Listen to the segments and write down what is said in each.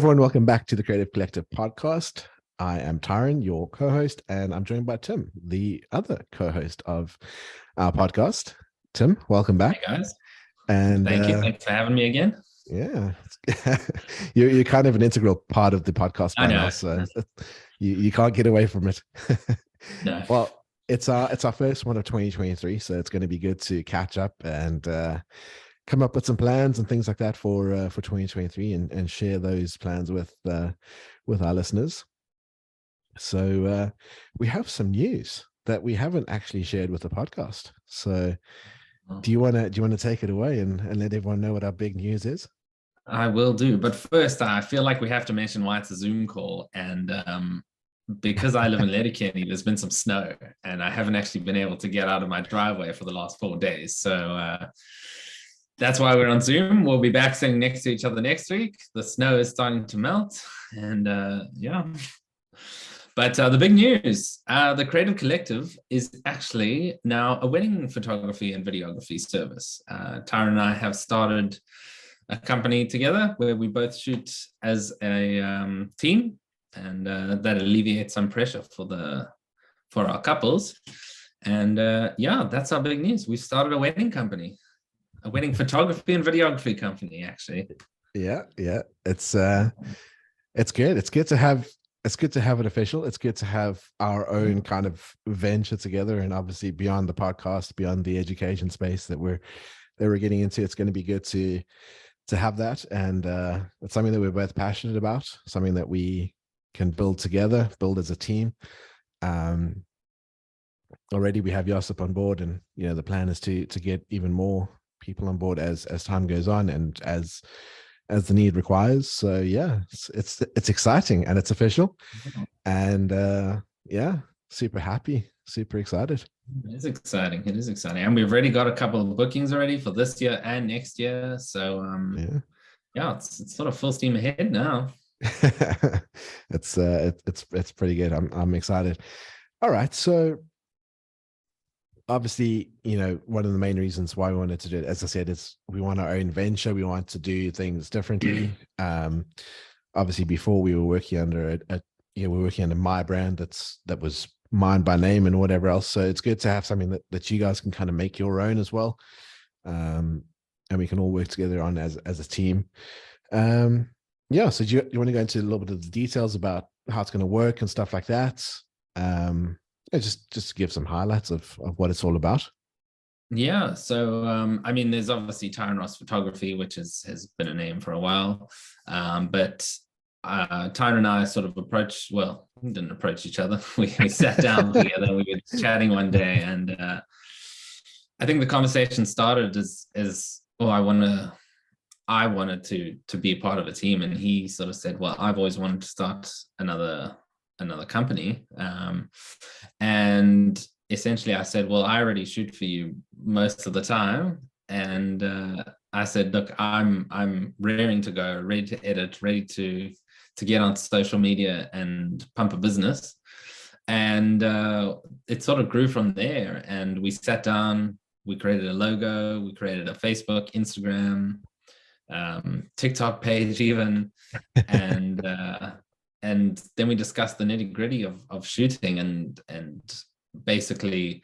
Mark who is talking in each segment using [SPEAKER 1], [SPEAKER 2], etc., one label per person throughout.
[SPEAKER 1] everyone, welcome back to the Creative Collective podcast. I am Tyron, your co-host, and I'm joined by Tim, the other co-host of our podcast. Tim, welcome back.
[SPEAKER 2] Hey guys.
[SPEAKER 1] And
[SPEAKER 2] thank you. Thanks for having me again.
[SPEAKER 1] Yeah, you're kind of an integral part of the podcast by now, so you can't get away from it.
[SPEAKER 2] No.
[SPEAKER 1] Well, it's our first one of 2023, so it's going to be good to catch up and come up with some plans and things like that for 2023 and share those plans with our listeners. So we have some news that we haven't actually shared with the podcast. So do you want to take it away and let everyone know what our big news is?
[SPEAKER 2] I will do, but first I feel like we have to mention why it's a Zoom call, and because I live in Letterkenny, there's been some snow and I haven't actually been able to get out of my driveway for the last 4 days. So that's why we're on Zoom. We'll be back sitting next to each other next week. The snow is starting to melt, and yeah. But the big news, the Creative Collective is actually now a wedding photography and videography service. Tara and I have started a company together where we both shoot as a team, and that alleviates some pressure for our couples. And yeah, that's our big news. We've started a wedding company, a wedding photography and videography company, actually.
[SPEAKER 1] Yeah. It's good. It's good to have it official. It's good to have our own kind of venture together, and obviously beyond the podcast, beyond the education space that we're getting into, it's going to be good to have that. And it's something that we're both passionate about, something that we can build together, build as a team. Already we have Josip on board, and the plan is to get even more people on board as time goes on and as the need requires. So yeah, it's exciting and it's official, and yeah, super happy, super excited.
[SPEAKER 2] It is exciting. It is exciting, and we've already got a couple of bookings already for this year and next year. So yeah, it's sort of full steam ahead now.
[SPEAKER 1] It's pretty good. I'm excited. All right, so obviously, one of the main reasons why we wanted to do it, as I said, is we want our own venture. We want to do things differently. Obviously, before we were working under we're working under my brand that was mine by name and whatever else. So it's good to have something that you guys can kind of make your own as well, and we can all work together on as a team. Yeah. So do you want to go into a little bit of the details about how it's going to work and stuff like that? Just to give some highlights of what it's all about.
[SPEAKER 2] Yeah, so I mean, there's obviously Tyron Ross Photography, which has been a name for a while, but Tyron and I sort of we didn't approach each other. We sat down together, we were chatting one day, and I think the conversation started as I wanted to be a part of a team, and he sort of said, well, I've always wanted to start another company, and essentially I said, well, I already shoot for you most of the time, and I said, look, I'm raring to go, ready to edit, ready to get on social media and pump a business. And it sort of grew from there, and we sat down, we created a logo, we created a Facebook, Instagram, TikTok page even, and then we discussed the nitty-gritty of shooting, and basically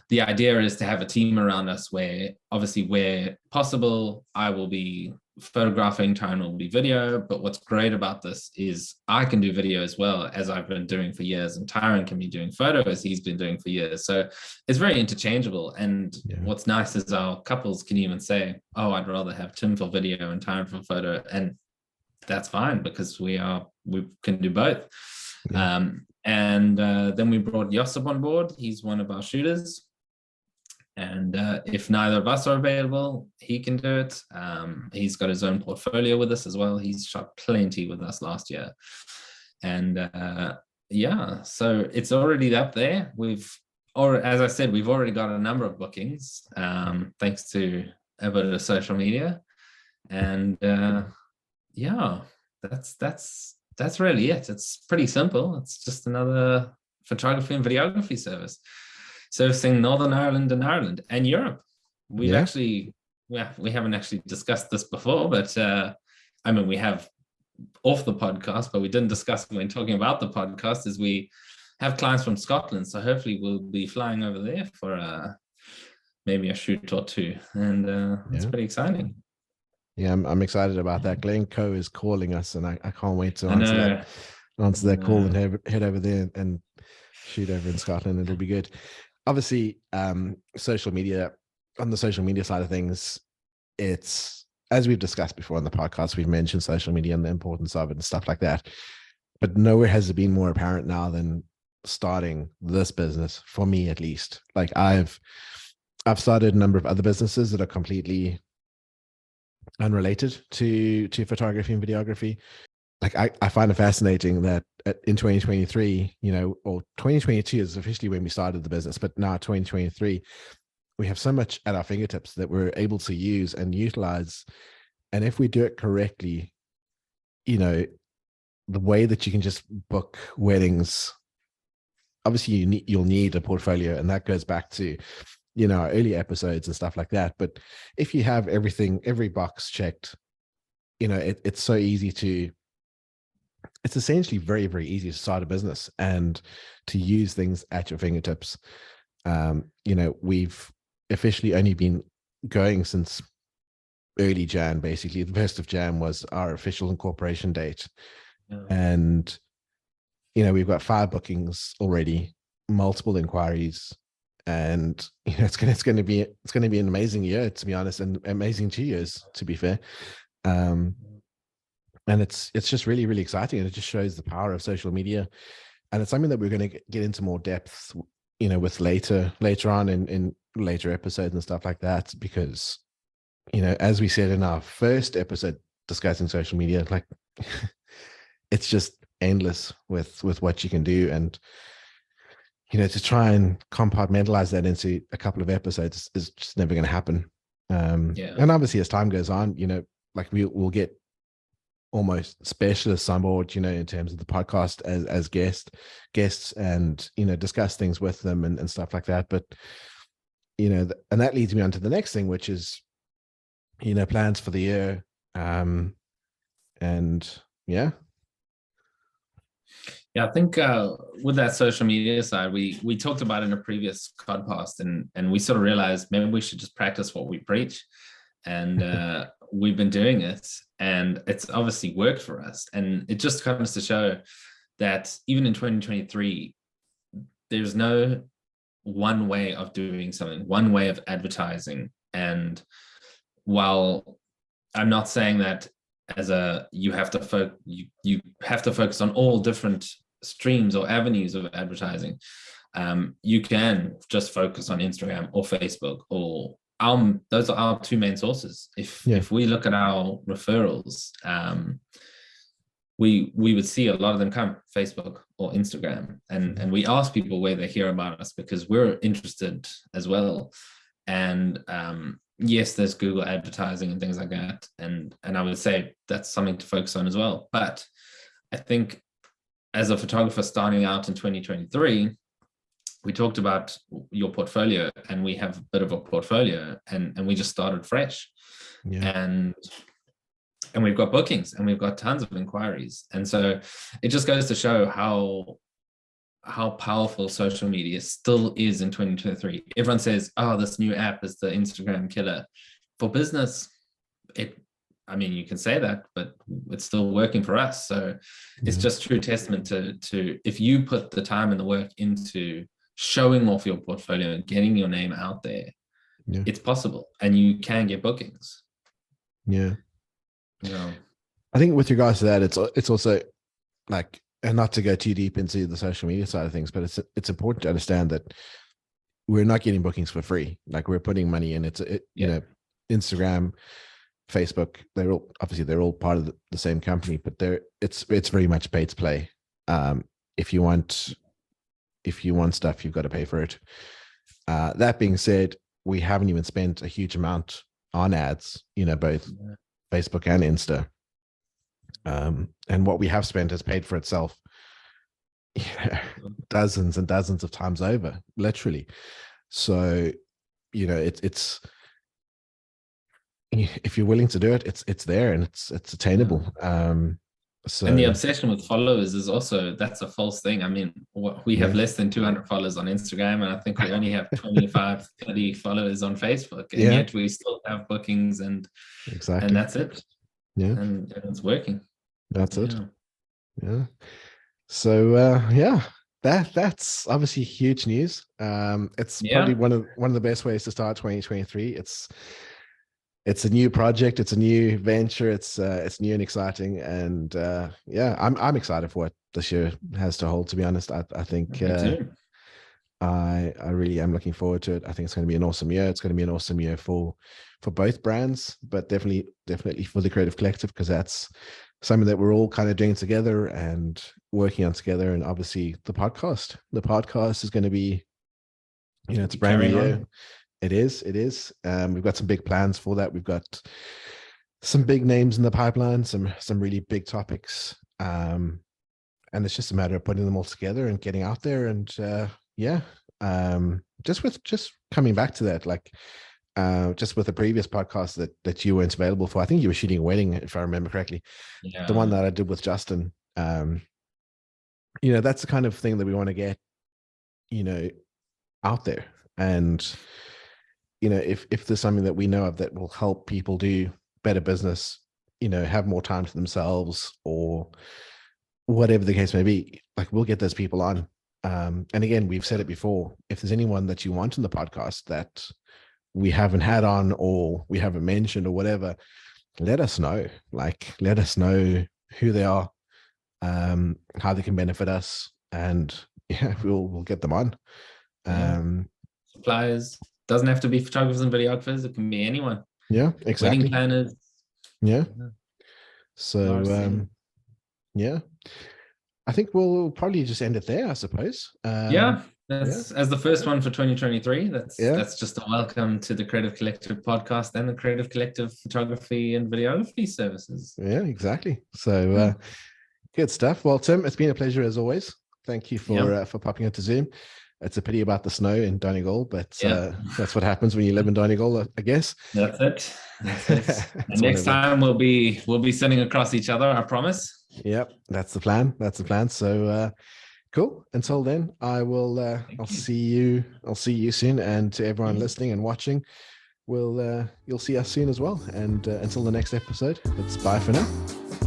[SPEAKER 2] the idea is to have a team around us where obviously where possible I will be photographing, Tyron will be video, but what's great about this is I can do video as well, as I've been doing for years, and Tyron can be doing photo as he's been doing for years. So it's very interchangeable, and what's nice is our couples can even say, oh, I'd rather have Tim for video and Tyron for photo, and that's fine because we can do both. And then we brought Josip on board. He's one of our shooters, and if neither of us are available, he can do it. He's got his own portfolio with us as well. He's shot plenty with us last year, and yeah, so it's already up there. As I said, we've already got a number of bookings, thanks to a bit of social media, and yeah, that's really it. It's pretty simple. It's just another photography and videography service servicing Northern Ireland and Europe. We haven't actually discussed this before, but I mean, we have off the podcast, but we didn't discuss when talking about the podcast, is we have clients from Scotland. So hopefully we'll be flying over there for maybe a shoot or two. And it's pretty exciting.
[SPEAKER 1] Yeah, I'm excited about that. Glencoe is calling us, and I can't wait to
[SPEAKER 2] I know.
[SPEAKER 1] answer that call and head over there and shoot over in Scotland. It'll be good. Obviously, social media, on the social media side of things, it's, as we've discussed before on the podcast, we've mentioned social media and the importance of it and stuff like that. But nowhere has it been more apparent now than starting this business, for me at least. Like I've started a number of other businesses that are completely unrelated to photography and videography. Like I find it fascinating that in 2023, or 2022 is officially when we started the business, but now 2023, we have so much at our fingertips that we're able to use and utilize. And if we do it correctly, the way that you can just book weddings, obviously you'll need a portfolio, and that goes back to our early episodes and stuff like that. But if you have every box checked, it's so easy to, it's essentially very, very easy to start a business and to use things at your fingertips. We've officially only been going since early Jan. Basically the 1st of Jan was our official incorporation date. And we've got 5 bookings already, multiple inquiries, and it's going to be an amazing year, to be honest, and amazing 2 years, to be fair. And it's just really, really exciting, and it just shows the power of social media. And it's something that we're going to get into more depth, with later on in later episodes and stuff like that, because as we said in our first episode discussing social media, like it's just endless with what you can do. And to try and compartmentalize that into a couple of episodes is just never going to happen. And obviously as time goes on, like we'll get almost specialists on board, in terms of the podcast as guests, and discuss things with them and stuff like that. But and that leads me on to the next thing, which is plans for the year. And yeah,
[SPEAKER 2] I think with that social media side, we talked about it in a previous podcast, and we sort of realized maybe we should just practice what we preach. And we've been doing it, and it's obviously worked for us. And it just comes to show that even in 2023, there's no one way of doing something, one way of advertising. And while I'm not saying that you have to focus on all different streams or avenues of advertising, you can just focus on Instagram or Facebook, or those are our 2 main sources. If we look at our referrals, we would see a lot of them come Facebook or Instagram, and we ask people where they hear about us, because we're interested as well. And yes, there's Google advertising and things like that, and I would say that's something to focus on as well. But I think as a photographer starting out in 2023, we talked about your portfolio, and we have a bit of a portfolio, and we just started fresh. And we've got bookings, and we've got tons of inquiries. And so it just goes to show how powerful social media still is in 2023. Everyone says, oh, this new app is the Instagram killer. For business, you can say that, but it's still working for us. So it's just true testament to if you put the time and the work into showing off your portfolio and getting your name out there, it's possible, and you can get bookings.
[SPEAKER 1] I think with regards to that, it's also like, and not to go too deep into the social media side of things, but it's important to understand that we're not getting bookings for free. Like, we're putting money in. Instagram, Facebook, they're all part of the same company, but it's very much pay to play. If you want stuff, you've got to pay for it. That being said, we haven't even spent a huge amount on ads, both Facebook and Insta. And what we have spent has paid for itself dozens and dozens of times over, literally. So, it's if you're willing to do it, it's there, and it's attainable. So
[SPEAKER 2] And the obsession with followers is also, that's a false thing. I mean, we have
[SPEAKER 1] yeah.
[SPEAKER 2] less than 200 followers on Instagram, and I think we only have 25, 30 followers on Facebook, and
[SPEAKER 1] Yeah,
[SPEAKER 2] yet we still have bookings, and
[SPEAKER 1] exactly.
[SPEAKER 2] that's it.
[SPEAKER 1] Yeah,
[SPEAKER 2] And it's working.
[SPEAKER 1] that's it.
[SPEAKER 2] Yeah.
[SPEAKER 1] Yeah. So yeah, that's obviously huge news. It's probably
[SPEAKER 2] Yeah.
[SPEAKER 1] one of the best ways to start 2023. It's a new project, it's a new venture, it's new and exciting, and yeah, I'm excited for what this year has to hold. To be honest, I think
[SPEAKER 2] Me too.
[SPEAKER 1] I really am looking forward to it. I think it's going to be an awesome year. It's going to be an awesome year for both brands, but definitely for the Creative Collective, because that's something that we're all kind of doing together and working on together. And obviously the podcast is going to be, it's a brand new
[SPEAKER 2] Carrying
[SPEAKER 1] year.
[SPEAKER 2] on.
[SPEAKER 1] It is. We've got some big plans for that. We've got some big names in the pipeline, some really big topics. And it's just a matter of putting them all together and getting out there. And yeah, just coming back to that, like just with the previous podcast that you weren't available for. I think you were shooting a wedding, if I remember correctly.
[SPEAKER 2] Yeah.
[SPEAKER 1] The one that I did with Justin. That's the kind of thing that we want to get, out there. And if there's something that we know of that will help people do better business, have more time to themselves, or whatever the case may be, like, we'll get those people on. And again, we've said it before, if there's anyone that you want in the podcast that we haven't had on, or we haven't mentioned, or whatever, let us know. Like, let us know who they are, how they can benefit us, and yeah, we'll get them on.
[SPEAKER 2] Yeah. Suppliers, doesn't have to be photographers and videographers, it can be anyone.
[SPEAKER 1] Yeah, exactly.
[SPEAKER 2] Wedding planners.
[SPEAKER 1] Yeah. So yeah, I think we'll probably just end it there, I suppose.
[SPEAKER 2] Yeah, that's as the first one for 2023. That's just a welcome to the Creative Collective podcast and the Creative Collective photography and videography services.
[SPEAKER 1] Yeah, exactly. So good stuff. Well, Tim, it's been a pleasure as always. Thank you for popping into Zoom. It's a pity about the snow in Donegal, but that's what happens when you live in Donegal, I guess.
[SPEAKER 2] That's it. And next time we'll be sitting across each other, I promise.
[SPEAKER 1] Yep, that's the plan. So cool. Until then, I'll see you soon. And to everyone listening and watching, you'll see us soon as well. And until the next episode, it's bye for now.